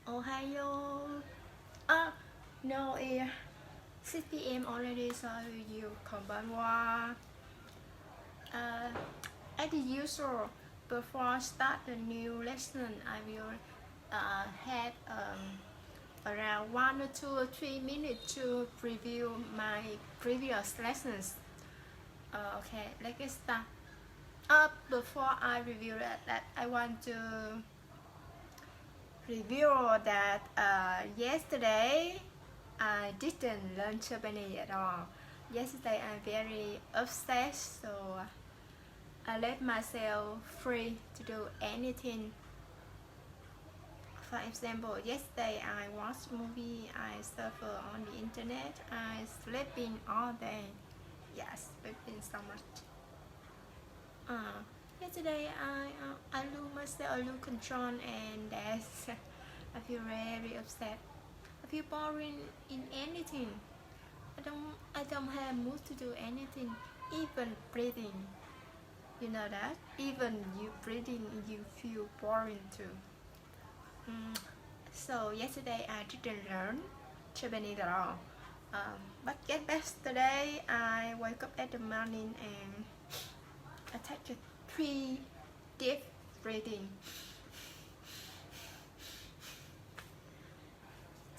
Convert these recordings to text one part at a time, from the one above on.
Ohio. No, it's 6 p.m. already, so you konbanwa. As usual, before start the new lesson, I will have around 1 or 2 or 3 minutes to review my previous lessons. Okay, let's get start. Before I review that, I want to review that yesterday I didn't learn Japanese at all. Yesterday I'm very upset, so I let myself free to do anything. For example, yesterday I watched movie, I surfed on the internet, I sleeping all day. Yes, sleeping so much. Yesterday I lose myself, I lose control, and that's I feel very upset. I feel boring in anything. I don't have mood to do anything, even breathing. You know that? Even you breathing, you feel boring too. So yesterday I didn't learn Japanese at all. But yesterday I wake up at the morning and I take a 3 deep breathing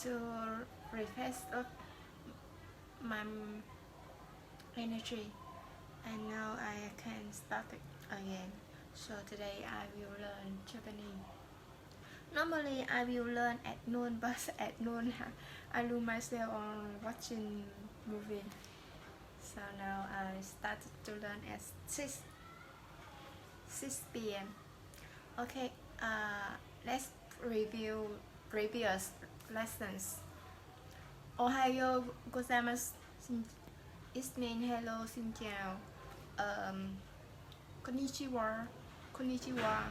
to refresh up my energy, and now I can start it again. So today I will learn Japanese. Normally I will learn at noon, but at noon I lose myself on watching movie. So now I started to learn at 6 p.m. Okay, let's review previous lessons. Ohio gozaimasu. It means hello, xin chào. Konnichiwa, konnichiwa.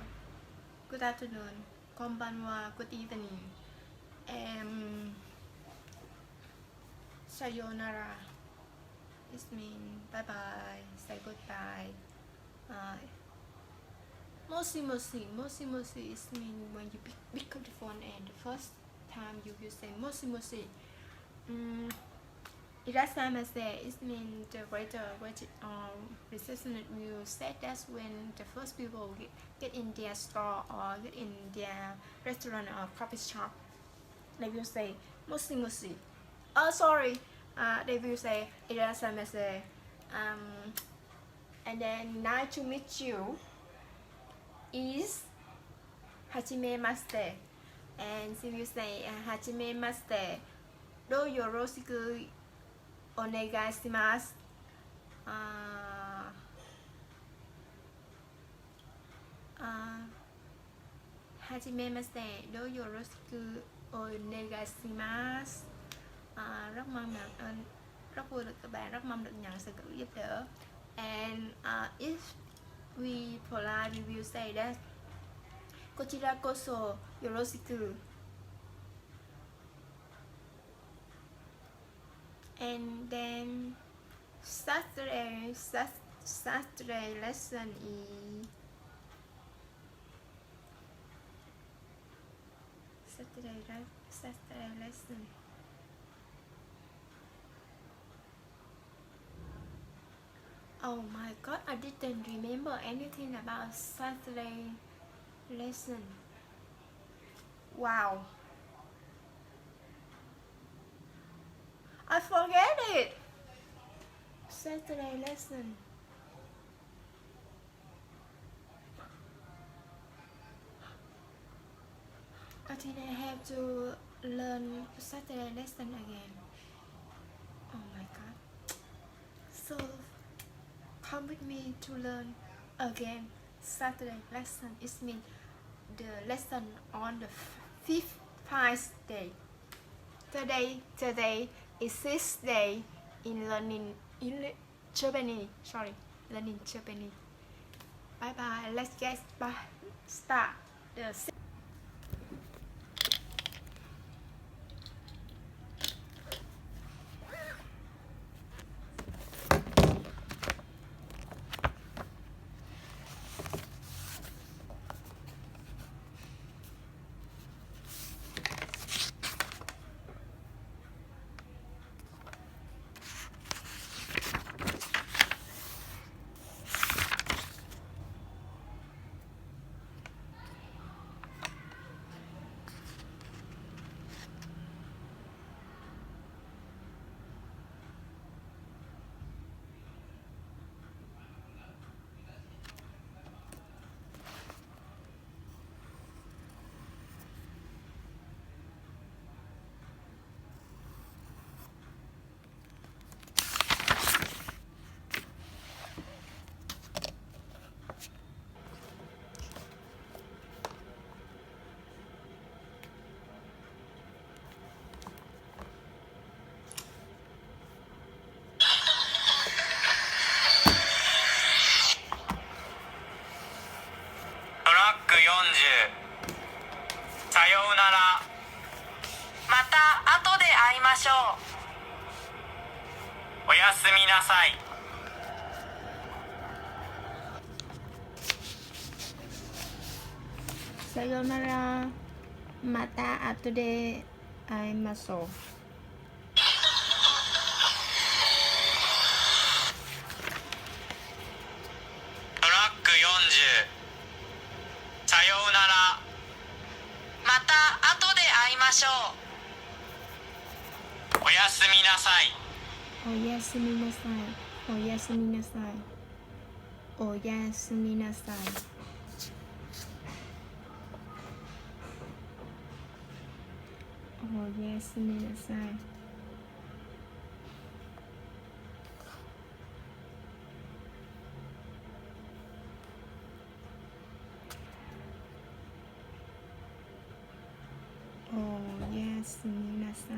Good afternoon. Konbanwa, good evening. And sayonara. It means bye bye, say goodbye. Moshi moshi, moshi moshi is mean when you pick up the phone and the first time you will say moshi moshi. Irasamase is mean the waiter or receptionist will say that's when the first people get in their store or get in their restaurant or coffee shop. They will say moshi moshi. Oh sorry, they will say irasamase. And then nice to meet you is hajimemashite, and she will say hajimemashite, do yoroshiku onegai shimasu. Hajimemashite, do yoroshiku onegai shimasu. Rất mong nhận rất vui được các bạn, rất mong được nhận sự giúp đỡ. And if we polite, we will say that kochira koso yoroshiku. And then Saturday lesson is Saturday lesson. Oh my god, I didn't remember anything about Saturday lesson. Wow, I forget it. Saturday lesson. I think I have to learn Saturday lesson again. Oh my god. So come with me to learn again Saturday lesson. It means the lesson on the 5th day. Today is 6th day in learning Japanese. Learning Japanese. Bye bye. Let's get start the ようなら。また後で会いましょう。おやすみなさい。さよなら。また後で会いましょう。トラック40。さようなら。また後で会いましょう。おやすみなさい。おやすみなさい。おやすみなさい。おやすみなさい。おやすみなさい。おやすみなさい。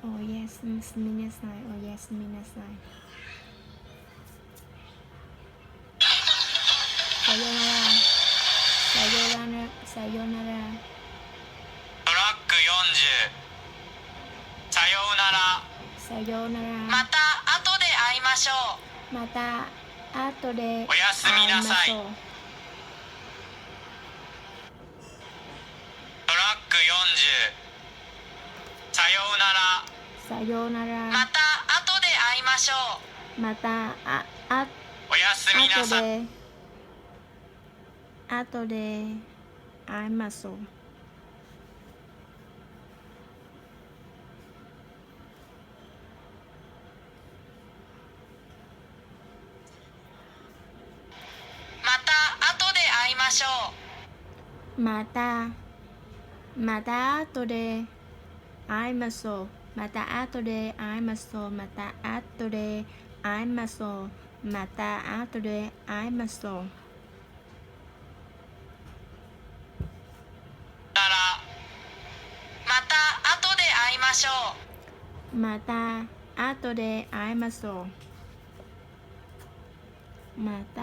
おやすみなさい。おやすみなさい。さよなら。さよなら。さよなら。トラック40。さようなら。さよなら。また後で会いましょう。また後でおやすみなさい。会いましょう。トラック40。さようなら。さよなら。また後で会いましょう。またおやすみなさい。後で会いましょう。また後で会いましょう。また後で会いましょう。また後で会いましょう。また後で会いましょう。また後で会いましょう。なら。また後で会いましょう。また後で会いましょう。また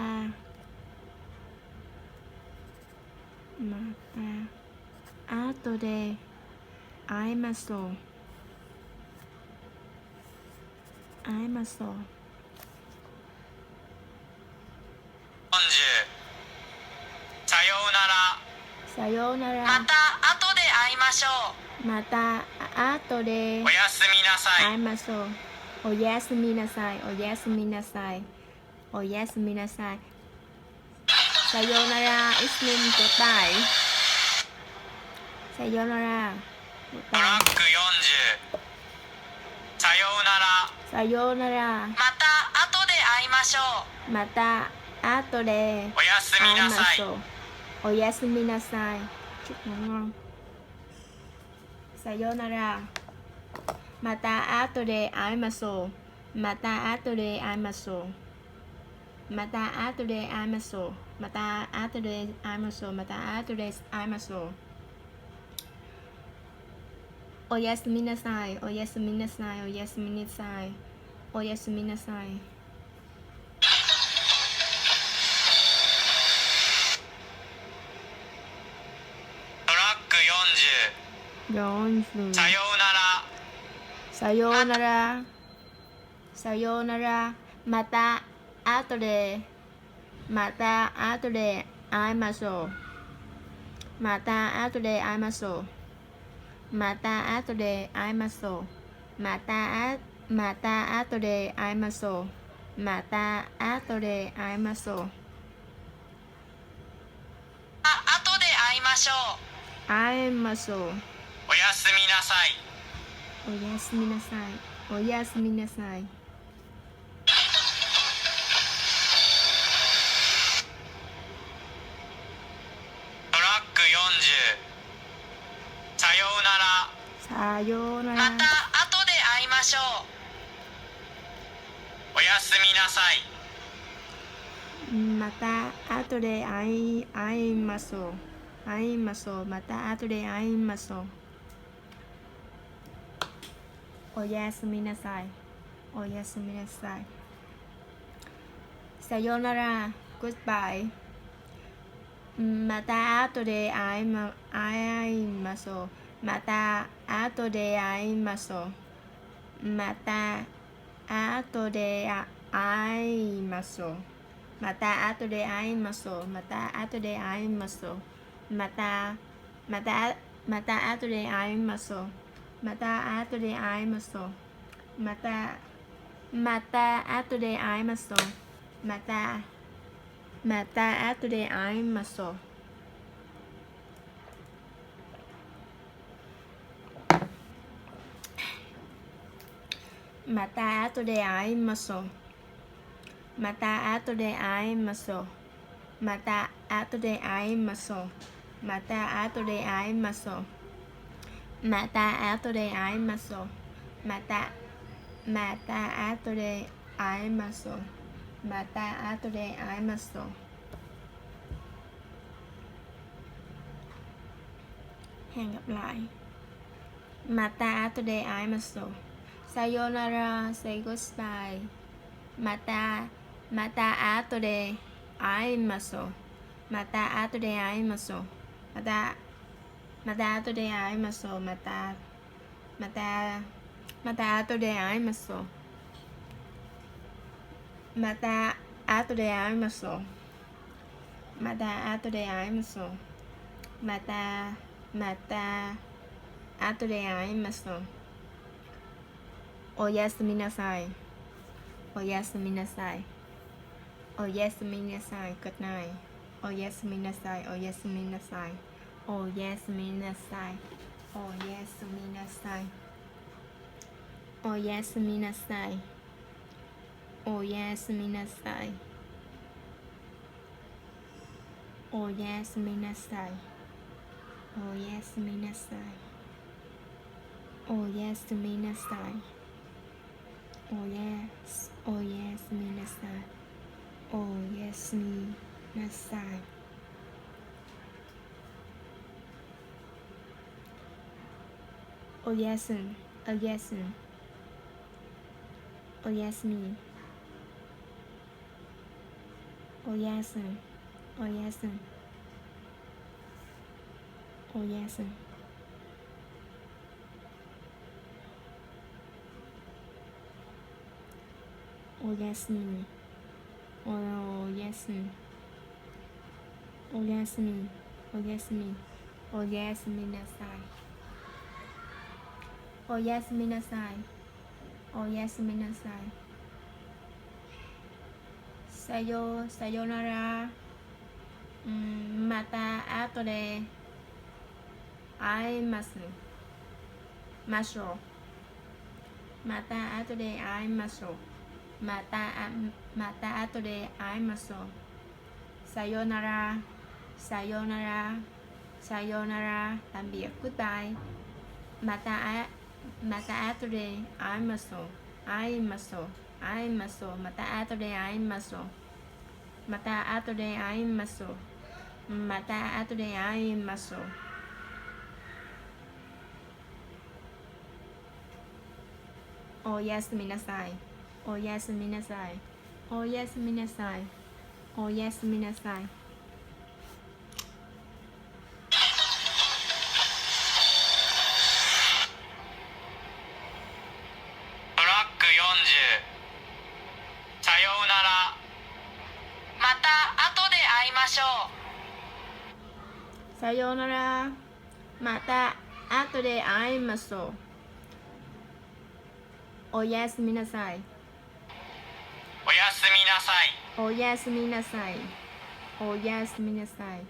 後で会いましょう。会いましょう。40。さようなら。さようなら。また後で会いましょう。また後でおやすみなさい。会いましょう。おやすみなさい。おやすみなさい。おやすみなさい。さようなら。Isnin goodbye。さようなら。トラック40。さようなら。さようなら。また後で会いましょう。また後でおやすみ会いなさい。ましょう。おやすみなさい。Chúc ngủ ngon。さようなら。また後で会いましょう。また後で会いましょう。また後で会いましょう。また後で会いましょう。また後で会いましょう。おやすみなさい。おやすみなさい。おやすみなさい。おやすみなさい。トラック40。 40。さようなら。さようなら。さようなら。また後で会いましょう。また後で会いましょう。また後で会いましょう。また後で会いましょう。また後で会いましょう。後で会いましょう。会いましょう。おやすみなさい。おやすみなさい。おやすみなさい。トラック40。さようなら。さようなら。また後で会いましょおやすみなさい。また後で会いましょう。会いましょう。また後で会いましょう。おやすみなさい。おやすみなさい。さよなら。Goodbye。また後で会いましょう。また後で会いましょう。また後で会いましょう。また後で会いましょう。また後で会いましょう。また後で会いましょう。また後で会いましょう。また後で会いましょう。また後で会いましょう。また後で会いましょう。また後で会いましょう。また後で会いましょう。また後で会いましょう。また後で会いましょう。また後で会いましょう。また後で会いましょう。Hẹn gặp lại. また後で会いましょう。さよなら。Say goodbye. また後で会いましょう。また後で会いましょう。また後で会いましょう。また後で会いましょう。また後で会いましょう。また後で会いましょう。また後で会いましょう。おやすみなさい。おやすみなさい。おやすみなさい。Good night. おやすみなさい。おやすみなさい。おやすみなさい。おやすみなさい。おやすみなさい。おやすみなさい。おやすみなさい。おやすみなさい。おやすみなさい。おやすみなさい。おやすみなさい。おやすみ。おやすみ。おやすみ。おやすみ。おやすみ。おやすみ。おやすみ。おやすみ。おやすみ。おやすみ。おやすみなさい。おやすみなさい。おやすみなさい。さよなら。また後で会いましょう。また後で会いましょう。また後で会いましょう。さよなら。さよなら。さよなら。Tạm biệt. Goodbye. また後で会いましょう。会いましょう。会いましょう。また後で会いましょう。また後で会いましょう。また後で会いましょう。おやすみなさい。おやすみなさい。おやすみなさい。おやすみなさい。ブラック40。さようなら。また後で会いましょう。さようなら。また後で会いましょう。おやすみなさい。おやすみなさい。おやすみなさい。おやすみなさい。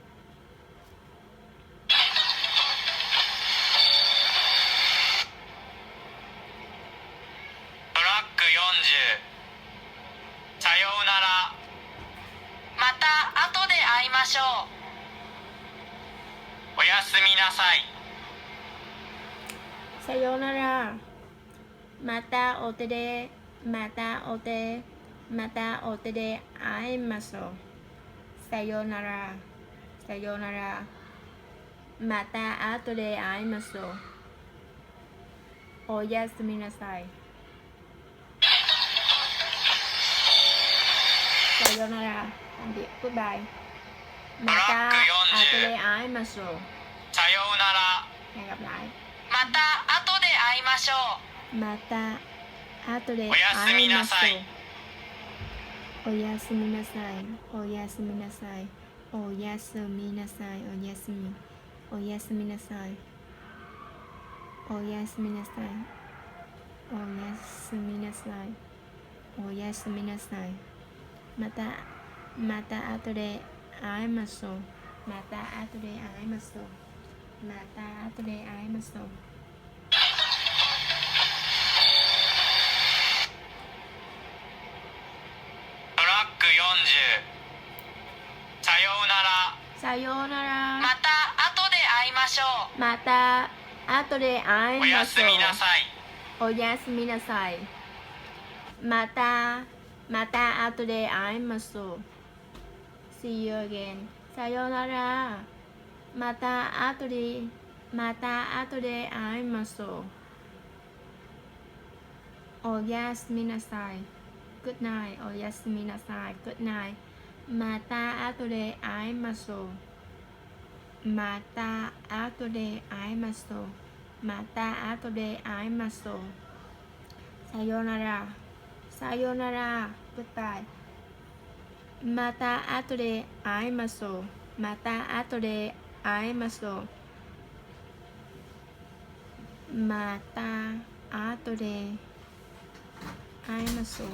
ブラック40。さようなら。また後で会いましょう。おやすみなさい。さようなら。またお手で会いましょう。さようなら。さようなら。また後で会いましょう。おやすみなさい。さよなら。Tạm biệt. Goodbye. また後で会いましょう。さようなら。 Hẹn gặp lại. また後で会いましょう。また後でおやすみ会いましなさい。ょう。おやすみなさい。おやすみなさい。おやすみなさい。おやすみ。おやすみなさい。おやすみなさい。おやすみなさい。おやすみなさい。また後で会いましょう。また後で会いましょう。また後で会いましょう。トラック40。さようなら。さようなら。また後で会いましょう。また後で会いおやますしょう。みなさい。おやすみなさい。また後で会いましょう。See you again. さようなら。また後で会いましょう。おやすみなさい。Good night. おやすみなさい。Good night. また後で会いましょう。また後で会いましょう。また後で会いましょう。さようなら。さようなら。Goodbye. また後で会いましょう。また後で会いましょう。また後で会いましょう。